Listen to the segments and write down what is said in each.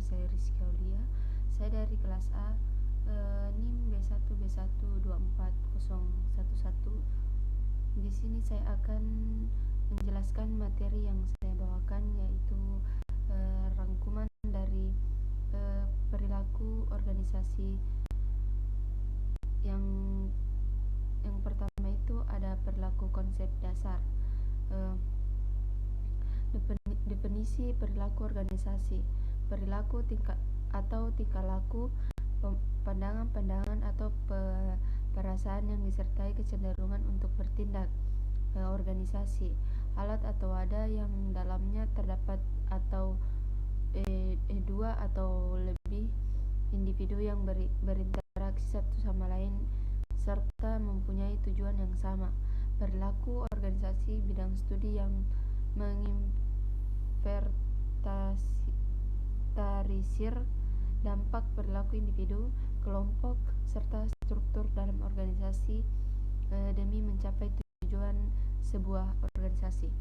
saya Rizky Aulia. Saya dari kelas A, NIM B1B124011. Di sini saya akan menjelaskan materi yang saya bawakan, yaitu rangkuman dari perilaku organisasi. Yang pertama itu ada perilaku konsep dasar. Definisi perilaku organisasi. Perilaku tingkah laku, pandangan-pandangan atau perasaan yang disertai kecenderungan untuk bertindak. Organisasi, alat atau wadah yang dalamnya terdapat atau dua atau lebih individu yang berinteraksi satu sama lain serta mempunyai tujuan yang sama. Perilaku organisasi, bidang studi yang menginventarisir dampak perilaku individu, kelompok, serta struktur dalam organisasi demi mencapai tujuan sebuah organisasi.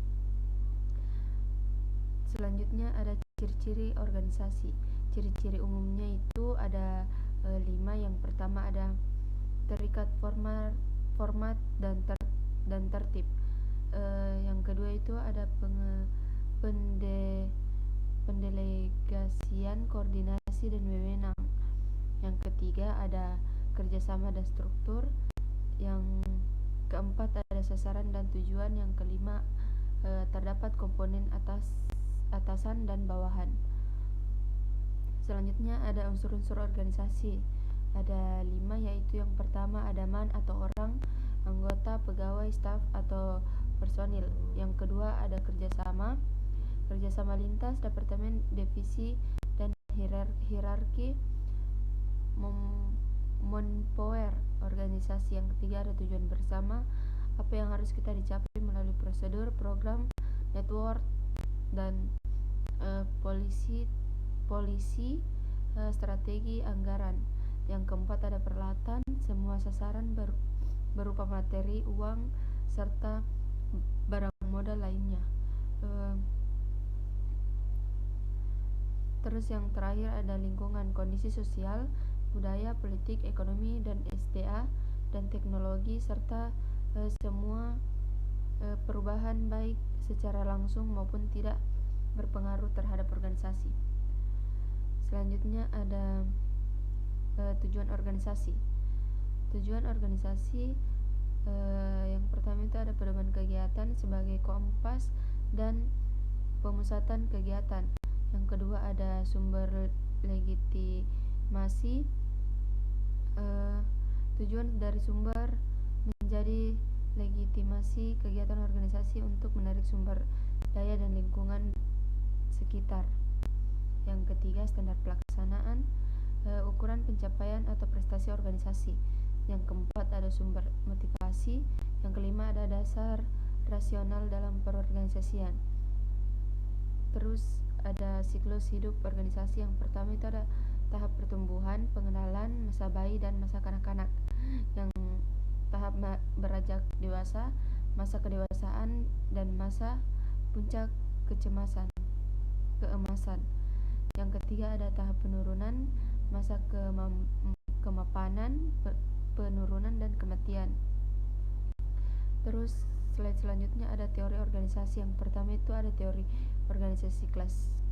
Selanjutnya ada ciri-ciri organisasi. Ciri-ciri umumnya itu ada 5. Yang pertama ada terikat format dan tertib. Yang kedua itu ada pendelegasian, koordinasi dan wewenang. Yang ketiga ada kerjasama dan struktur. Yang keempat ada sasaran dan tujuan. Yang kelima terdapat komponen atasan dan bawahan. Selanjutnya ada unsur-unsur organisasi. Ada 5, yaitu yang pertama ada man atau orang, anggota, pegawai, staf atau personil. Yang kedua ada kerjasama lintas, departemen, divisi dan hierarki, manpower organisasi. Yang ketiga ada tujuan bersama, apa yang harus kita dicapai melalui prosedur, program, network dan polisi, strategi, anggaran. Yang keempat ada peralatan, semua sasaran berupa materi, uang, serta barang modal lainnya. Terus yang terakhir ada lingkungan, kondisi sosial, budaya, politik, ekonomi, dan SDA dan teknologi, serta semua perubahan baik secara langsung maupun tidak berpengaruh terhadap organisasi. Selanjutnya ada tujuan organisasi. Tujuan organisasi yang pertama itu ada pedoman kegiatan sebagai kompas dan pemusatan kegiatan. Yang kedua ada sumber legitimasi. Tujuan dari sumber menjadi legitimasi kegiatan organisasi untuk menarik sumber daya dan lingkungan sekitar. Yang ketiga standar pelaksanaan, ukuran pencapaian atau prestasi organisasi. Yang keempat ada sumber motivasi. Yang kelima ada dasar rasional dalam perorganisasian. Terus ada siklus hidup organisasi. Yang pertama itu ada tahap pertumbuhan, pengenalan, masa bayi dan masa kanak-kanak. Yang tahap beranjak dewasa, masa kedewasaan dan masa puncak keemasan. Yang ketiga ada tahap penurunan, masa kemapanan, penurunan dan kematian. Terus slide selanjutnya ada teori organisasi. Yang pertama itu ada teori organisasi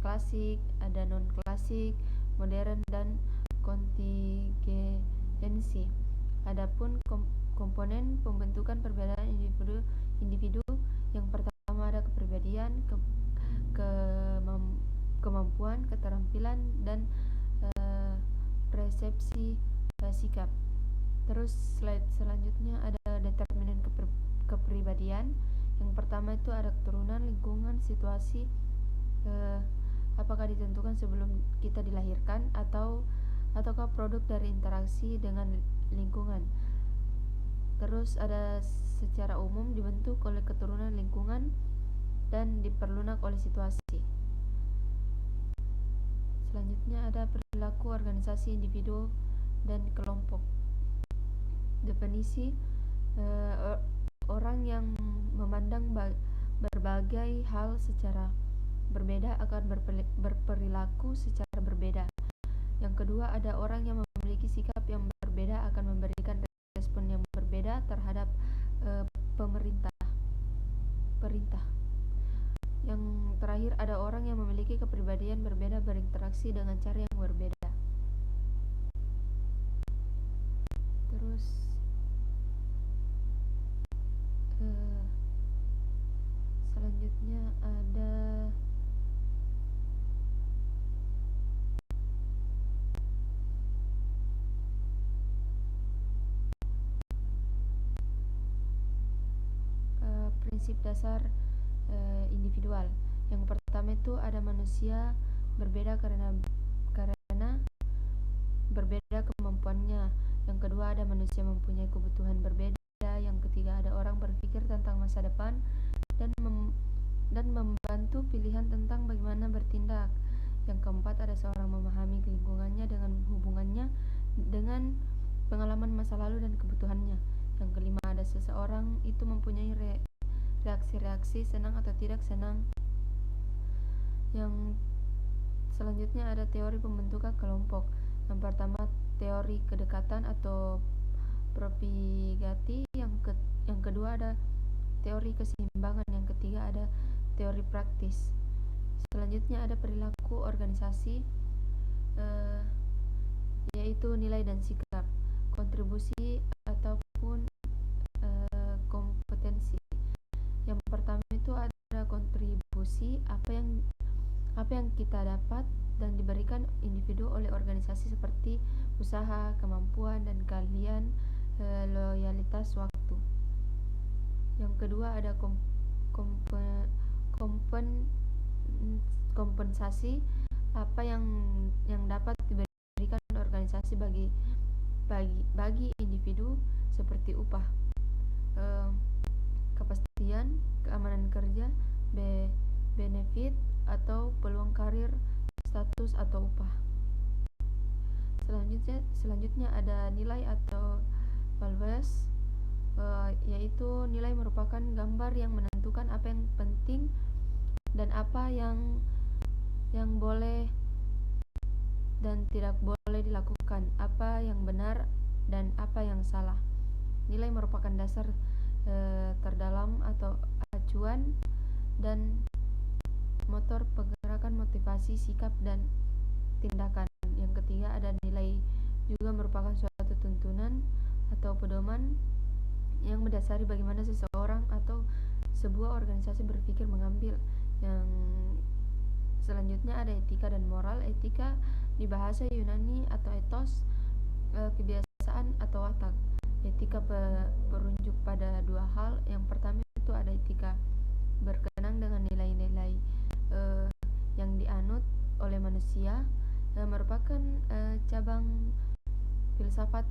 klasik, ada non klasik, modern dan kontingensi. Adapun komponen pembentukan perbedaan individu, yang pertama ada kepribadian, kemampuan, keterampilan dan persepsi sikap. Terus slide selanjutnya ada determinan kepribadian. Yang pertama itu ada keturunan, lingkungan, situasi, apakah ditentukan sebelum kita dilahirkan ataukah produk dari interaksi dengan lingkungan. Terus ada secara umum dibentuk oleh keturunan, lingkungan dan diperlunak oleh situasi. Selanjutnya ada perilaku organisasi individu dan kelompok. Definisi orang yang memandang berbagai hal secara berbeda akan berperilaku secara berbeda berbeda. Yang kedua, ada orang yang memiliki sikap yang berbeda akan memberikan respon yang berbeda terhadap perintah. Yang terakhir, ada orang yang memiliki kepribadian berbeda berinteraksi dengan cara yang berbeda. Terus selanjutnya ada prinsip dasar individual. Yang pertama itu ada manusia berbeda karena berbeda kemampuannya. Yang kedua, ada manusia mempunyai kebutuhan berbeda. Yang ketiga, ada orang berpikir tentang masa depan dan membantu pilihan tentang bagaimana bertindak. Yang keempat, ada seorang memahami lingkungannya dengan hubungannya dengan pengalaman masa lalu dan kebutuhannya. Yang kelima, ada seseorang itu mempunyai reaksi-reaksi senang atau tidak senang. Yang selanjutnya ada teori pembentukan kelompok. Yang pertama, teori kedekatan atau propagati. Yang kedua ada teori keseimbangan. Yang ketiga ada teori praktis. Selanjutnya ada perilaku organisasi, yaitu nilai dan sikap, kontribusi ataupun kompetensi. Yang pertama itu ada kontribusi, apa yang kita dapat dan diberikan individu oleh organisasi seperti usaha, kemampuan, dan kalian loyalitas waktu. Yang kedua ada kompensasi, apa yang dapat diberikan organisasi bagi individu seperti upah, kepastian, keamanan kerja, benefit atau peluang karir, status atau upah. Selanjutnya ada nilai atau values, yaitu nilai merupakan gambar yang menentukan apa yang penting dan apa yang boleh dan tidak boleh dilakukan, apa yang benar dan apa yang salah. Nilai merupakan dasar terdalam atau acuan dan motor pergerakan, motivasi, sikap, dan tindakan. Yang ketiga ada nilai juga merupakan suatu tuntunan atau pedoman yang mendasari bagaimana seseorang atau sebuah organisasi berpikir mengambil. Yang selanjutnya ada etika dan moral. Etika di bahasa Yunani atau ethos, kebiasaan atau watak. Etika berunjuk pada dua hal. Yang pertama itu ada etika berkenaan dengan nilai-nilai yang dianut oleh manusia, merupakan cabang filsafat.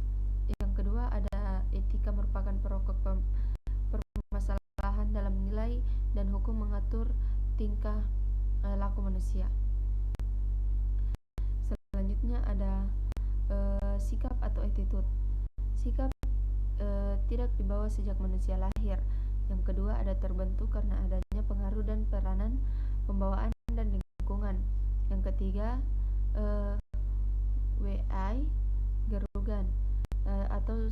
Yang kedua ada etika merupakan pokok permasalahan dalam nilai dan hukum mengatur tingkah laku manusia. Selanjutnya ada sikap atau attitude. Sikap tidak dibawa sejak manusia lahir. Yang kedua ada terbentuk karena adanya pengaruh dan peranan pembawaan dan lingkungan. Yang ketiga WI gerugan atau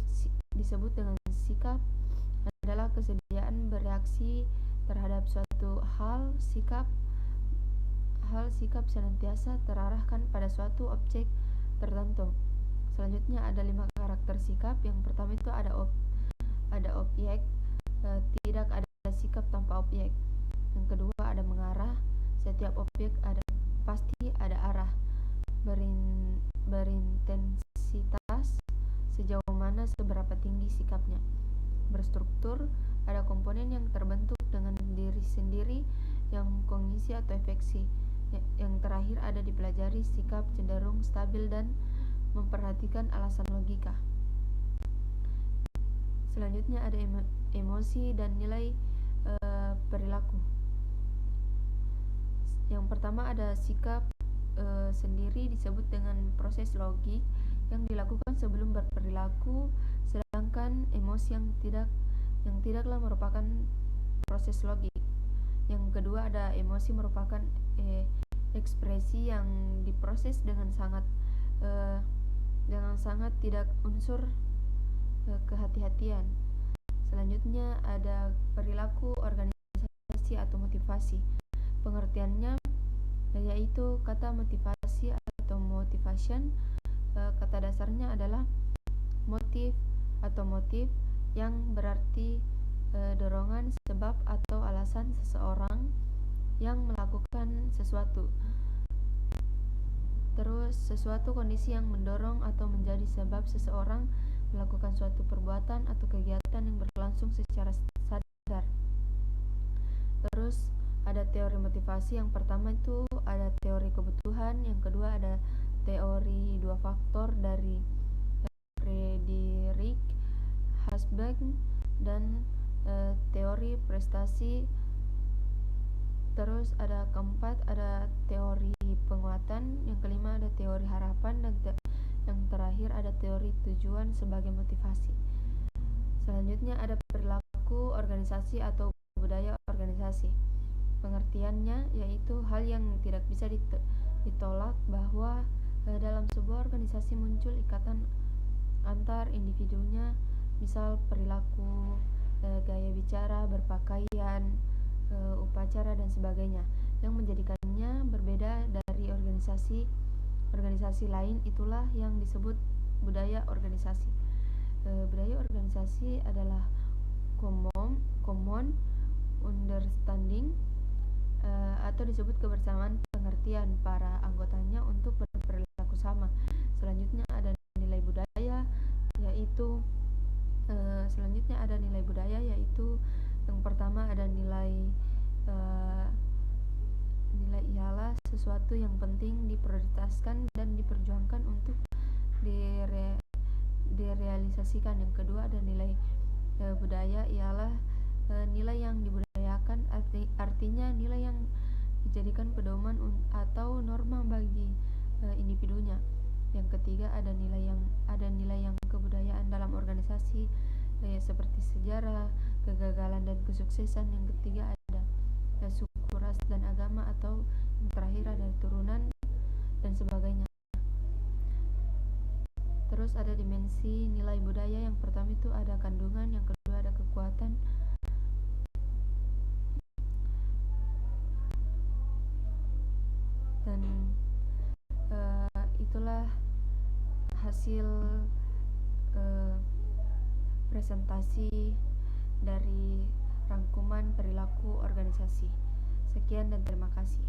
disebut dengan sikap adalah kesediaan bereaksi terhadap suatu hal. Sikap senantiasa terarahkan pada suatu objek tertentu. Selanjutnya ada 5 karakter sikap. Yang pertama itu ada objek, tidak ada sikap tanpa objek. Yang kedua ada mengarah, setiap objek pasti ada arah. Berintensitas, sejauh mana seberapa tinggi sikapnya. Berstruktur, ada komponen yang terbentuk dengan diri sendiri yang kognisi atau efeksi. Yang terakhir ada dipelajari, sikap cenderung stabil dan memperhatikan alasan logika. Selanjutnya ada emosi dan nilai perilaku. Yang pertama ada sikap sendiri disebut dengan proses logik yang dilakukan sebelum berperilaku, sedangkan emosi yang tidaklah merupakan proses logik. Yang kedua ada emosi merupakan ekspresi yang diproses dengan sangat tidak unsur kehati-hatian. Selanjutnya ada perilaku organisasi atau motivasi. Pengertiannya yaitu kata motivasi atau motivation, kata dasarnya adalah motif atau motif yang berarti dorongan, sebab atau alasan seseorang yang melakukan sesuatu. Terus sesuatu kondisi yang mendorong atau menjadi sebab seseorang melakukan suatu perbuatan atau kegiatan yang berlangsung secara sadar. Terus ada teori motivasi. Yang pertama itu ada teori kebutuhan, yang kedua ada teori dua faktor dari Friedrich Husberg, dan teori prestasi. Terus ada keempat ada teori penguatan, yang kelima ada teori harapan, dan yang terakhir ada teori tujuan sebagai motivasi. Selanjutnya ada perilaku organisasi atau budaya organisasi. Pengertiannya yaitu hal yang tidak bisa ditolak bahwa dalam sebuah organisasi muncul ikatan antar individunya, misal perilaku, gaya bicara, berpakaian, upacara dan sebagainya, yang menjadikannya berbeda dari organisasi lain. Itulah yang disebut budaya organisasi. Budaya organisasi adalah common understanding, atau disebut kebersamaan pengertian para anggotanya untuk berperilaku sama. Selanjutnya ada nilai budaya, yaitu yang pertama ada nilai ialah sesuatu yang penting diprioritaskan dan diperjuangkan untuk direalisasikan. Yang kedua ada nilai budaya ialah nilai yang dibudayakan, artinya nilai yang dijadikan pedoman atau norma bagi individunya. Yang ketiga ada nilai yang kebudayaan dalam organisasi, seperti sejarah, kegagalan dan kesuksesan. Yang ketiga ada suku, ras dan agama, atau yang terakhir ada turunan dan sebagainya. Terus ada dimensi nilai budaya. Yang pertama itu ada kandungan, yang kedua ada kekuatan, dan itulah hasil presentasi dari rangkuman perilaku organisasi. Sekian dan terima kasih.